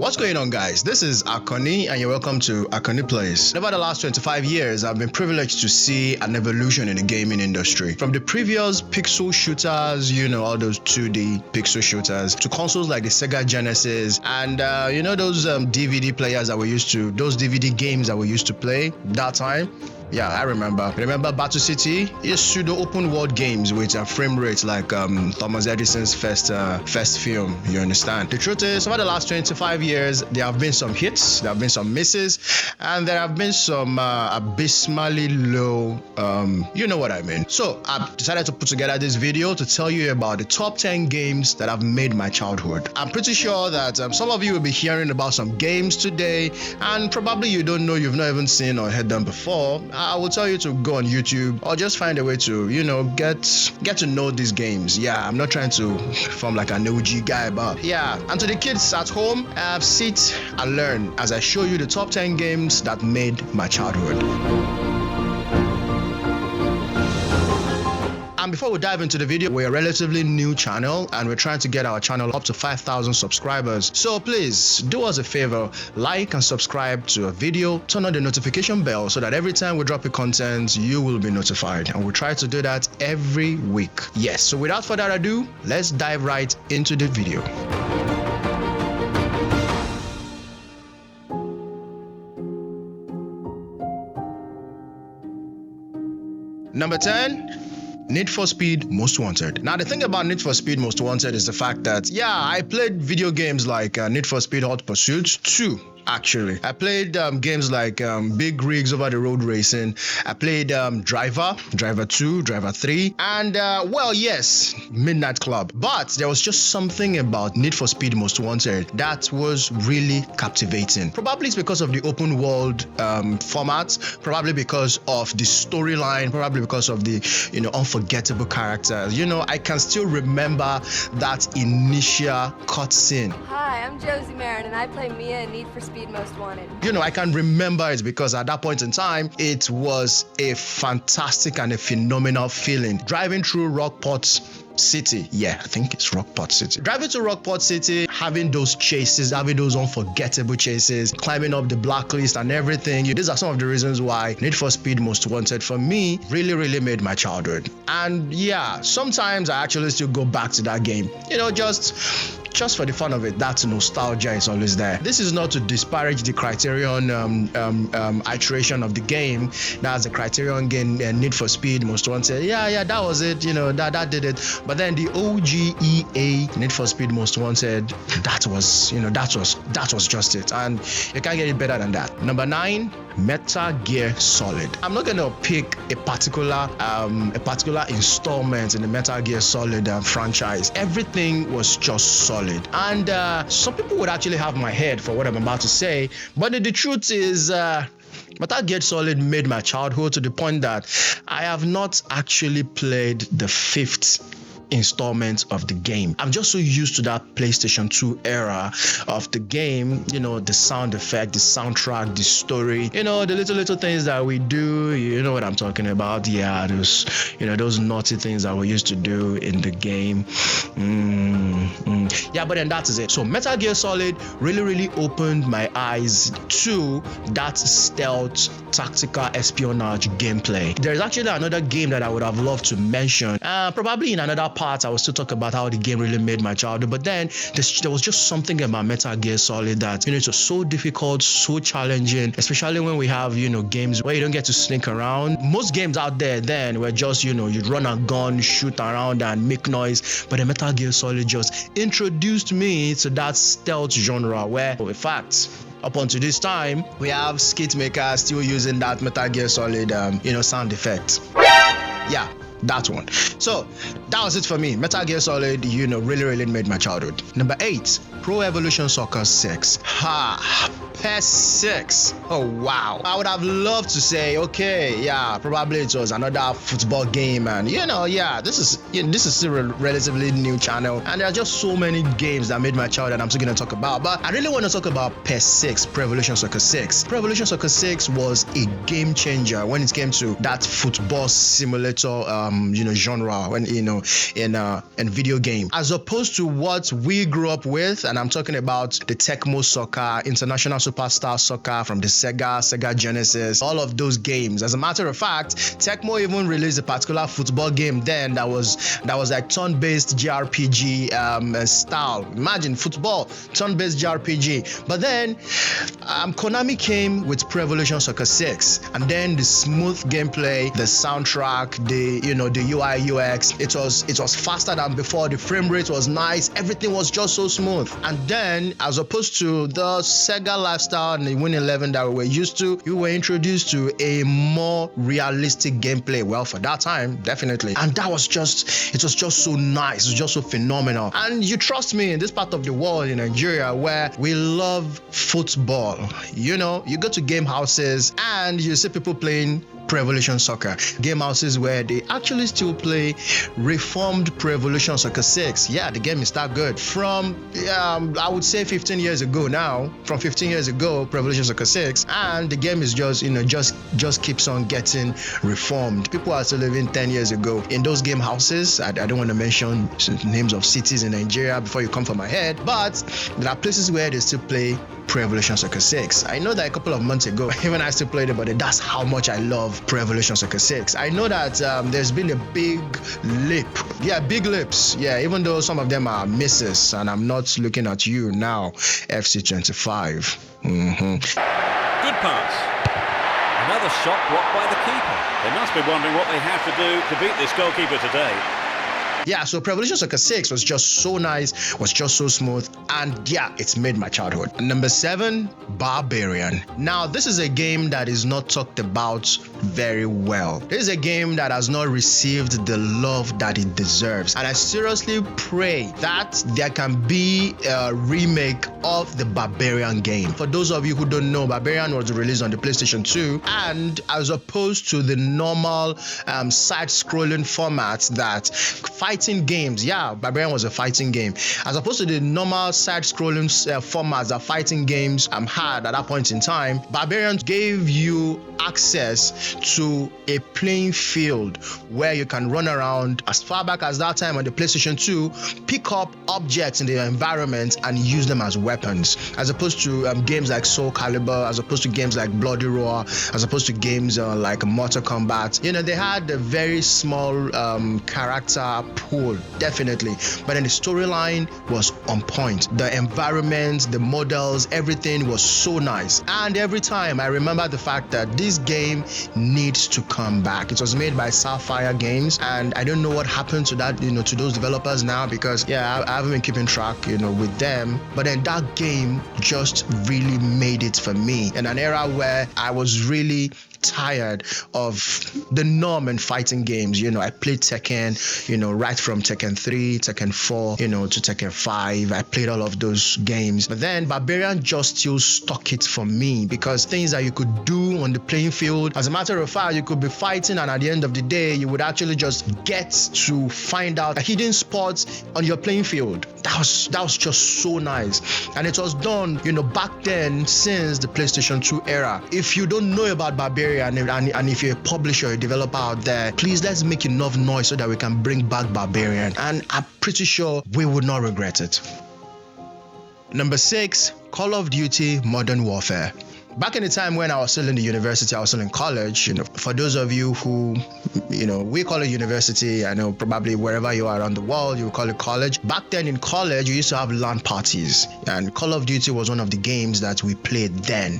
What's going on, guys? This is Akoni and you're welcome to Akoni Plays. Over the last 25 years, I've been privileged to see an evolution in the gaming industry. From the previous pixel shooters, all those 2D pixel shooters, to consoles like the Sega Genesis and those DVD players that we used to, those DVD games that we used to play that time. Yeah, I remember. Remember Battle City? It's pseudo open world games with a frame rate like Thomas Edison's first film. You understand? The truth is, over the last 25 years, there have been some hits, there have been some misses, and there have been some abysmally low. You know what I mean. So I've decided to put together this video to tell you about the top 10 games that have made my childhood. I'm pretty sure that some of you will be hearing about some games today, and probably you don't know, you've not even seen or heard them before. I will tell you to go on YouTube or just find a way to, get to know these games. Yeah, I'm not trying to form like an OG guy, but yeah. And to the kids at home, sit and learn as I show you the top 10 games that made my childhood. And before we dive into the video, we're a relatively new channel and we're trying to get our channel up to 5,000 subscribers. So please do us a favor, like and subscribe to a video, turn on the notification bell so that every time we drop a content, you will be notified. And we'll try to do that every week. Yes, so without further ado, let's dive right into the video. Number 10. Need for Speed Most Wanted. Now, the thing about Need for Speed Most Wanted is the fact that, I played video games like Need for Speed Hot Pursuit 2. Actually, I played games like Big Rigs Over the Road Racing. I played Driver 2, Driver 3, and yes, Midnight Club. But there was just something about Need for Speed Most Wanted that was really captivating. Probably it's because of the open world format, probably because of the storyline, probably because of the unforgettable characters. I can still remember that initial cutscene. Hi, I'm Josie Marin and I play Mia in Need for Speed Most Wanted. I can remember it because at that point in time, it was a fantastic and a phenomenal feeling. Driving through Rockport City. Yeah, I think it's Rockport City. Driving to Rockport City, having those chases, having those unforgettable chases, climbing up the blacklist and everything. These are some of the reasons why Need for Speed Most Wanted for me really made my childhood. And yeah, sometimes I actually still go back to that game. Just for the fun of it, that nostalgia is always there. This is not to disparage the Criterion iteration of the game. That's the Criterion game, Need for Speed Most Wanted. Yeah, that was it. That did it. But then the OGEA Need for Speed Most Wanted, that was just it. And you can't get it better than that. Number 9, Metal Gear Solid. I'm not gonna pick a particular installment in the Metal Gear Solid franchise. Everything was just solid. And some people would actually have my head for what I'm about to say, but the truth is, Metal Gear Solid made my childhood to the point that I have not actually played the 5th installment of the game. I'm just so used to that PlayStation 2 era of the game, the sound effect, the soundtrack, the story, the little things that we do, you know what I'm talking about. Yeah, those naughty things that we used to do in the game. Yeah, but then that is it. So Metal Gear Solid really opened my eyes to that stealth tactical espionage gameplay. There's actually another game that I would have loved to mention, probably in another part I will still talk about how the game really made my childhood, but then there was just something about Metal Gear Solid that it was so difficult, so challenging, especially when we have games where you don't get to sneak around. Most games out there then were just you'd run a gun, shoot around and make noise, but the Metal Gear Solid just introduced me to that stealth genre where, in fact, up until this time, we have skit makers still using that Metal Gear Solid sound effect. Yeah, that one. So that was it for me. Metal Gear Solid, really made my childhood. Number 8, Pro Evolution Soccer 6. PES 6. Oh wow. I would have loved to say, okay, yeah, probably it was another football game, and this is this is still a relatively new channel, and there are just so many games that made my child that I'm still going to talk about. But I really want to talk about PES 6, Pro Evolution Soccer 6. Pro Evolution Soccer 6 was a game changer when it came to that football simulator, genre, when in video game, as opposed to what we grew up with. And I'm talking about the Tecmo Soccer, International Superstar Soccer from the Sega Genesis, all of those games. As a matter of fact, Tecmo even released a particular football game then that was like turn-based JRPG style. Imagine football, turn-based JRPG. But then Konami came with Pro Evolution Soccer 6, and then the smooth gameplay, the soundtrack, the UI UX, it was faster than before. The frame rate was nice. Everything was just so smooth. And then, as opposed to the Sega lifestyle and the Win 11 that we were used to, you were introduced to a more realistic gameplay. Well, for that time, definitely. And it was just so nice. It was just so phenomenal. And you trust me, in this part of the world in Nigeria where we love football, you go to game houses and you see people playing Pro Evolution Soccer. Game houses where they actually still play reformed Pro Evolution Soccer 6. Yeah, the game is that good. From I would say 15 years ago now. From 15 years ago, Pro Evolution Soccer 6, and the game is just keeps on getting reformed. People are still living 10 years ago in those game houses. I don't want to mention names of cities in Nigeria before you come for my head, but there are places where they still play Pro Evolution Soccer 6. I know that a couple of months ago, even I still played it, but that's how much I love Pro Evolution Soccer 6. I know that there's been a big leap. Yeah, big leaps. Yeah, even though some of them are misses, and I'm not looking at you now, FC25. Good pass. Another shot blocked by the keeper. They must be wondering what they have to do to beat this goalkeeper today. Yeah, so Pro Evolution Soccer 6 was just so nice, was just so smooth, and yeah, it's made my childhood. Number 7, Barbarian. Now, this is a game that is not talked about very well. This is a game that has not received the love that it deserves, and I seriously pray that there can be a remake of the Barbarian game. For those of you who don't know, Barbarian was released on the PlayStation 2, and as opposed to the normal side-scrolling format that fighting games, Barbarian was a fighting game, as opposed to the normal side-scrolling formats that fighting games had at that point in time. Barbarian gave you access to a playing field where you can run around. As far back as that time on the PlayStation 2, pick up objects in the environment and use them as weapons, as opposed to games like Soul Calibur, as opposed to games like Bloody Roar, as opposed to games like Mortal Kombat. They had a very small character pool, definitely, but then the storyline was on point. The environment, the models, everything was so nice. And every time I remember the fact that this game needs to come back. It was made by Sapphire Games, and I don't know what happened to that, to those developers now, because I haven't been keeping track, with them. But then that game just really made it for me in an era where I was really tired of the norm in fighting games. I played Tekken, right from Tekken 3, Tekken 4, to Tekken 5. I played all of those games. But then Barbarian just still stuck it for me, because things that you could do on the playing field, as a matter of fact, you could be fighting, and at the end of the day, you would actually just get to find out hidden spots on your playing field. That was just so nice. And it was done, back then, since the PlayStation 2 era. If you don't know about Barbarian, and if you're a publisher or a developer out there, please, let's make enough noise so that we can bring back Barbarian, and I'm pretty sure we would not regret it. Number 6, Call of Duty Modern Warfare. Back in the time when I was still in the university, I was still in college, for those of you who, we call it university, I know probably wherever you are around the world, you call it college. Back then in college, you used to have LAN parties, and Call of Duty was one of the games that we played then.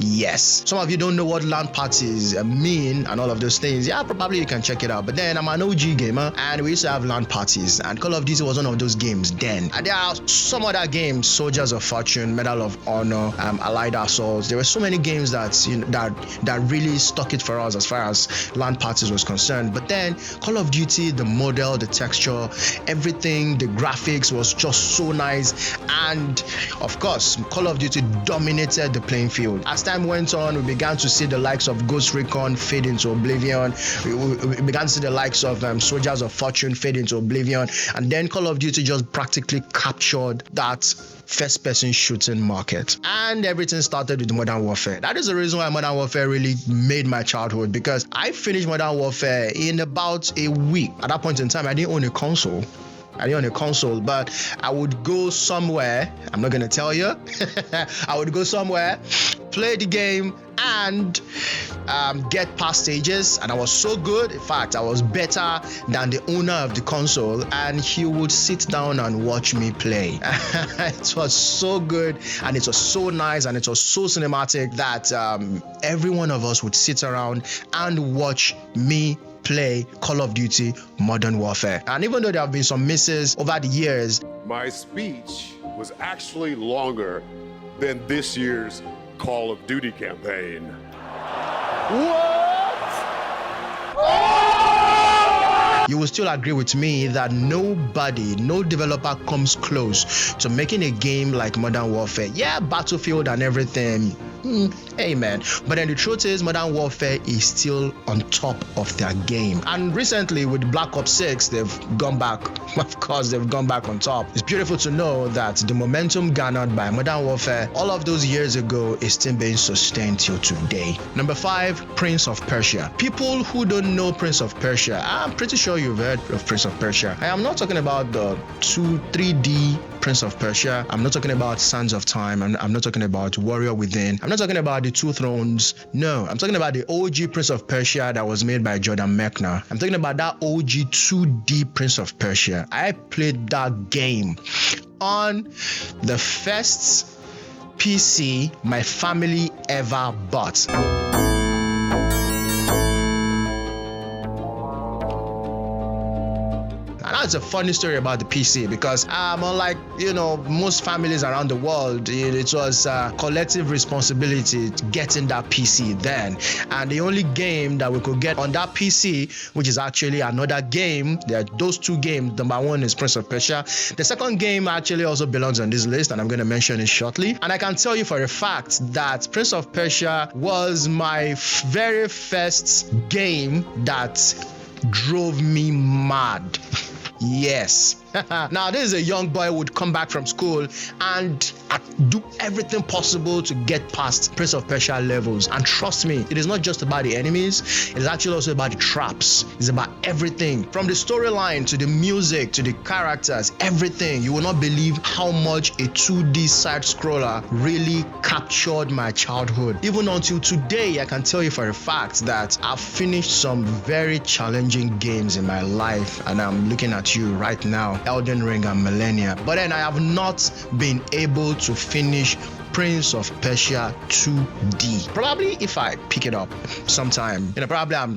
Yes. Some of you don't know what LAN parties mean and all of those things. Yeah, probably you can check it out. But then I'm an OG gamer, and we used to have LAN parties, and Call of Duty was one of those games then. And there are some other games, Soldiers of Fortune, Medal of Honor, Allied Assaults. There were so many games that that really stuck it for us as far as LAN parties was concerned. But then Call of Duty, the model, the texture, everything, the graphics was just so nice. And of course, Call of Duty dominated the playing field. As time went on, we began to see the likes of Ghost Recon fade into oblivion. We began to see the likes of Soldiers of Fortune fade into oblivion, and then Call of Duty just practically captured that first-person shooting market, and everything started with Modern Warfare. That is the reason why Modern Warfare really made my childhood, because I finished Modern Warfare in about a week. At that point in time, I didn't own a console. But I would go somewhere. I'm not going to tell you. I would go somewhere, play the game, and get past stages. And I was so good. In fact, I was better than the owner of the console. And he would sit down and watch me play. It was so good. And it was so nice. And it was so cinematic that every one of us would sit around and watch me play Call of Duty Modern Warfare. And even though there have been some misses over the years, my speech was actually longer than this year's Call of Duty campaign. you will still agree with me that no developer comes close to making a game like Modern Warfare. Yeah, Battlefield and everything. Amen. But then the truth is, Modern Warfare is still on top of their game. And recently with Black Ops 6, they've gone back. Of course, they've gone back on top. It's beautiful to know that the momentum garnered by Modern Warfare all of those years ago is still being sustained till today. Number 5, Prince of Persia. People who don't know Prince of Persia, I'm pretty sure you've heard of Prince of Persia. I am not talking about the 3D Prince of Persia. I'm not talking about Sands of Time. I'm not talking about Warrior Within. I'm not talking about the Two Thrones. No, I'm talking about the OG Prince of Persia that was made by Jordan Mechner. I'm talking about that OG 2D Prince of Persia. I played that game on the first PC my family ever bought. That's a funny story about the PC, because unlike most families around the world, it was collective responsibility getting that PC then. And the only game that we could get on that PC, which is actually another game, there are those two games. Number 1 is Prince of Persia. The second game actually also belongs on this list, and I'm going to mention it shortly. And I can tell you for a fact that Prince of Persia was my very first game that drove me mad. Yes. Now, this is a young boy who would come back from school and do everything possible to get past Prince of Persia levels. And trust me, it is not just about the enemies, it is actually also about the traps. It's about everything. From the storyline to the music to the characters, everything. You will not believe how much a 2D side scroller really captured my childhood. Even until today, I can tell you for a fact that I've finished some very challenging games in my life, and I'm looking at you right now, Elden Ring and Millennia. But then I have not been able to finish Prince of Persia 2D. Probably if I pick it up sometime, probably I'm,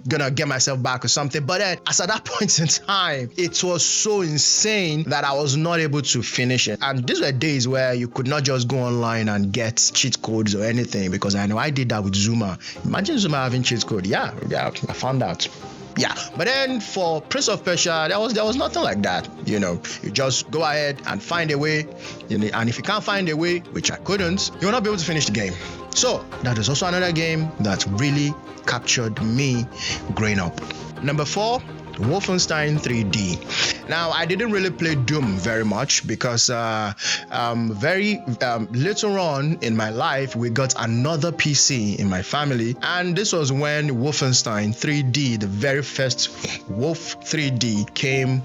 gonna get myself back or something. But then, as at that point in time, it was so insane that I was not able to finish it. And these were days where you could not just go online and get cheat codes or anything, because I know I did that with Zuma. Imagine Zuma having cheat code. Yeah, I found out. Yeah, but then for Prince of Persia, there was nothing like that. You just go ahead and find a way, and if you can't find a way, which I couldn't, you will not be able to finish the game. So that is also another game that really captured me growing up. Number 4, Wolfenstein 3D. Now, I didn't really play Doom very much because very later on in my life, we got another PC in my family, and this was when Wolfenstein 3D, the very first Wolf 3D, came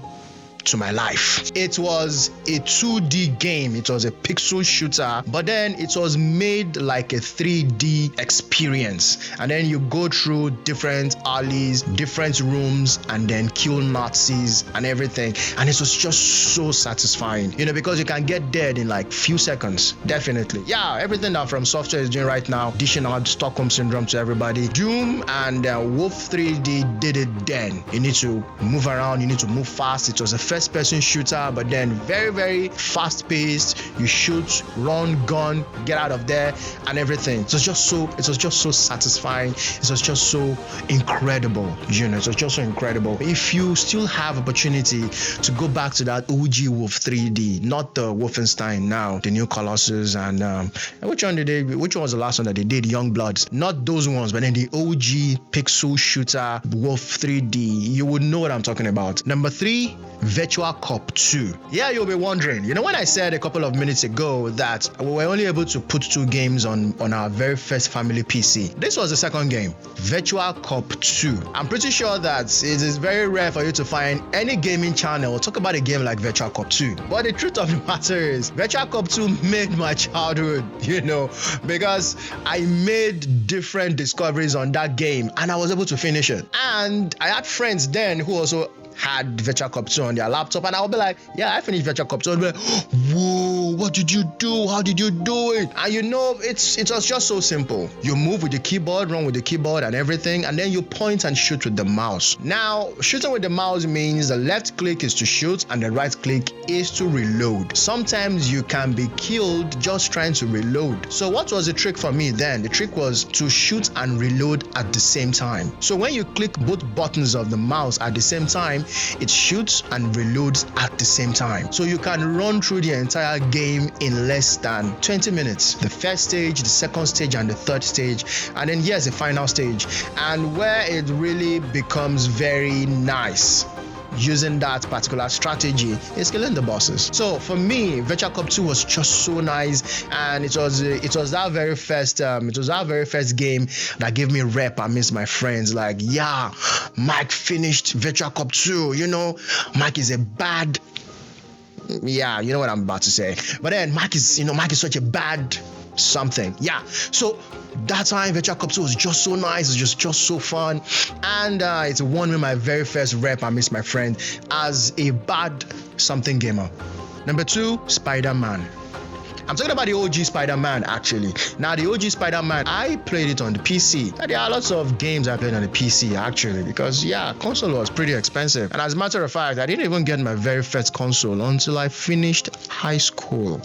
to my life. It was a 2D game. It was a pixel shooter, but then it was made like a 3D experience. And then you go through different alleys, different rooms, and then kill Nazis and everything. And it was just so satisfying, because you can get dead in like few seconds. Definitely. Yeah, everything that From Software is doing right now, dishing out Stockholm Syndrome to everybody. Doom and Wolf 3D did it then. You need to move around, you need to move fast. It was a first-person shooter, but then very, very fast-paced. You shoot, run, gun, get out of there, and everything. It was just so satisfying. It was just so incredible. It was just so incredible. If you still have opportunity to go back to that OG Wolf 3D, not the Wolfenstein now, the new Colossus, and which one was the last one that they did? Youngbloods. Not those ones, but then the OG pixel shooter Wolf 3D. You would know what I'm talking about. Number 3, Virtual Cop 2. Yeah, you'll be wondering, when I said a couple of minutes ago that we were only able to put 2 games on our very first family PC, this was the second game, Virtual Cop 2. I'm pretty sure that it is very rare for you to find any gaming channel talk about a game like Virtual Cop 2. But the truth of the matter is, Virtual Cop 2 made my childhood, because I made different discoveries on that game and I was able to finish it. And I had friends then who also had Virtual Cop 2 on their laptop, and I'll be like, yeah, I finished Virtual Cop 2. I'll be like, whoa, what did you do? How did you do it? And it was just so simple. You move with the keyboard, run with the keyboard and everything, and then you point and shoot with the mouse. Now, shooting with the mouse means the left click is to shoot and the right click is to reload. Sometimes you can be killed just trying to reload. So what was the trick for me then? The trick was to shoot and reload at the same time. So when you click both buttons of the mouse at the same time, it shoots and reloads at the same time. So you can run through the entire game in less than 20 minutes. The first stage, the second stage, and the third stage. And then here's the final stage. And where it really becomes very nice using that particular strategy is killing the bosses. So for me, Virtual Cop 2 was just so nice, and it was that very first game that gave me rep amidst my friends. Like, yeah, Mike finished Virtual Cop 2. Mike is a bad. Yeah, you know what I'm about to say. But then Mike is such a bad something. Yeah. So that time Virtual Cop 2 was just so nice. It was just so fun, and it won me my very first rep amidst my friend as a bad something gamer. Number 2, Spider-Man. I'm talking about the OG Spider-Man actually. Now the OG Spider-Man, I played it on the PC. Now, there are lots of games I played on the PC actually, because console was pretty expensive. And as a matter of fact, I didn't even get my very first console until I finished high school.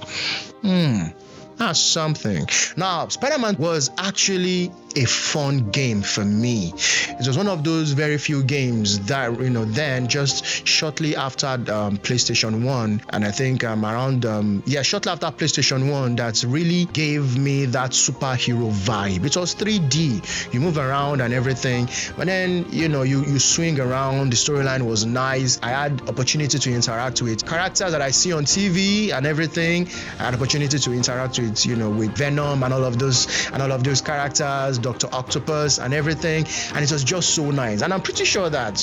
That's something. Now, Spider-Man was actually a fun game for me. It was one of those very few games that, then just shortly after PlayStation 1, and I think shortly after PlayStation 1, that really gave me that superhero vibe. It was 3D. You move around and everything, but then, you swing around. The storyline was nice. I had opportunity to interact with characters that I see on TV and everything. I had opportunity to interact with, with Venom and all of those characters, Dr. Octopus and everything, and it was just so nice. And I'm pretty sure that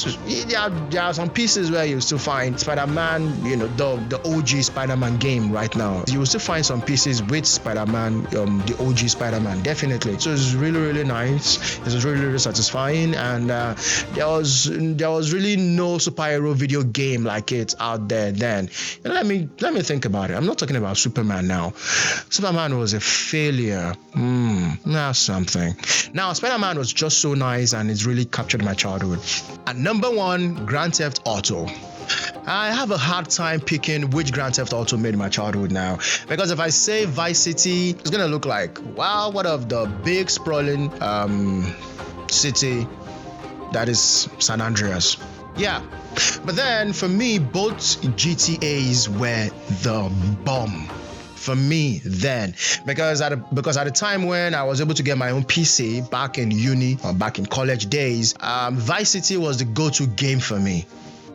there are some pieces where you still find Spider-Man, the OG Spider-Man game right now. You will still find some pieces with Spider-Man, the OG Spider-Man, definitely. So it was really, really nice. It was really, really satisfying, and there was really no superhero video game like it out there then. Let me think about it. I'm not talking about Superman now. Superman was a failure. That's something. Now, Spider-Man was just so nice, and it's really captured my childhood. At number 1, Grand Theft Auto. I have a hard time picking which Grand Theft Auto made my childhood now, because if I say Vice City, it's gonna look like, wow, what of the big sprawling city that is San Andreas. Yeah, but then for me, both GTAs were the bomb. For me then, because at the time when I was able to get my own PC back in uni or back in college days, Vice City was the go-to game for me.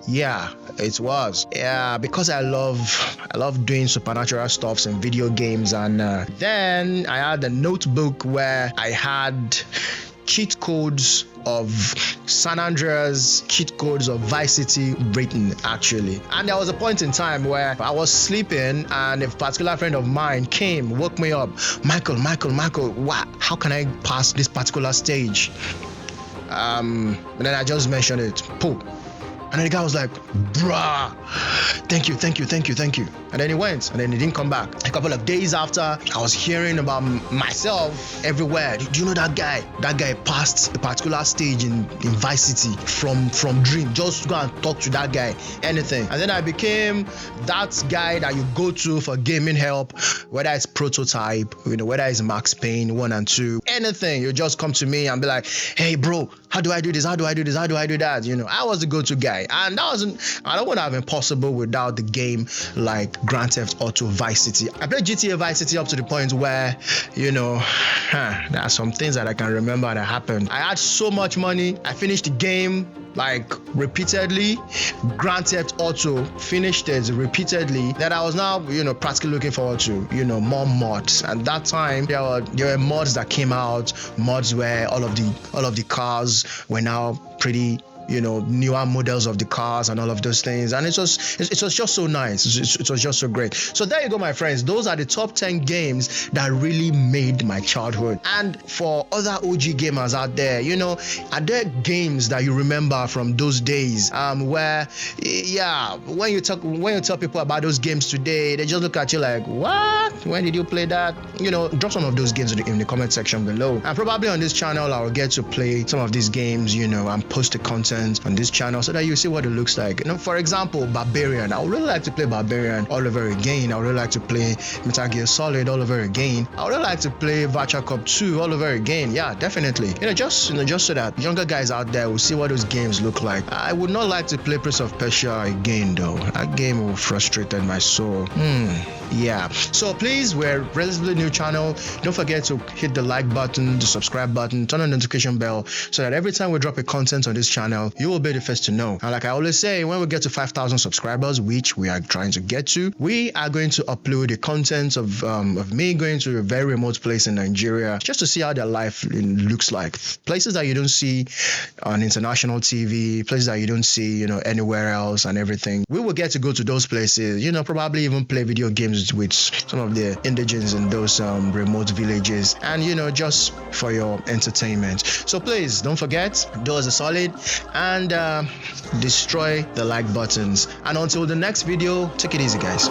Yeah, it was. Yeah, because I love doing supernatural stuffs in video games, and then I had a notebook where I had cheat codes of San Andreas, cheat codes of Vice City written actually. And there was a point in time where I was sleeping and a particular friend of mine came, woke me up. Michael, what? How can I pass this particular stage? And then I just mentioned it. Pooh. And then the guy was like, bruh, thank you. And then he went, and then he didn't come back. A couple of days after, I was hearing about myself everywhere. Do you know that guy? That guy passed a particular stage in Vice City from Dream. Just go and talk to that guy, anything. And then I became that guy that you go to for gaming help, whether it's Prototype, whether it's Max Payne 1 and 2, anything. You just come to me and be like, hey bro, how do I do this? How do I do this? How do I do that? I was the go-to guy. And that wouldn't have been possible without the game like Grand Theft Auto Vice City. I played GTA Vice City up to the point where, there are some things that I can remember that happened. I had so much money. I finished the game like repeatedly. Grand Theft Auto finished it repeatedly, that I was now practically looking forward to more mods. And that time there were mods that came out, mods where all of the cars were now pretty newer models of the cars and all of those things, and it was just so nice. It was just so great. So there you go, my friends. Those are the top 10 games that really made my childhood. And for other OG gamers out there, are there games that you remember from those days where when you tell people about those games today, they just look at you like, what? When did you play that? Drop some of those games in the comment section below, and probably on this channel I will get to play some of these games and post the content on this channel so that you see what it looks like. For example, Barbarian. I would really like to play Barbarian all over again. I would really like to play Metal Gear Solid all over again. I would really like to play Virtua Cop 2 all over again. Yeah, definitely. Just so that younger guys out there will see what those games look like. I would not like to play Prince of Persia again though. That game will frustrated my soul. Yeah. So please, we're a relatively new channel. Don't forget to hit the like button, the subscribe button, turn on the notification bell so that every time we drop a content on this channel, you will be the first to know. And like I always say, when we get to 5,000 subscribers, which we are trying to get to, we are going to upload the content of me going to a very remote place in Nigeria just to see how their life looks like. Places that you don't see on international TV, places that you don't see, anywhere else and everything. We will get to go to those places, probably even play video games with some of the indigenes in those remote villages, and just for your entertainment. So please don't forget, do us a solid and destroy the like buttons. And until the next video, take it easy, guys.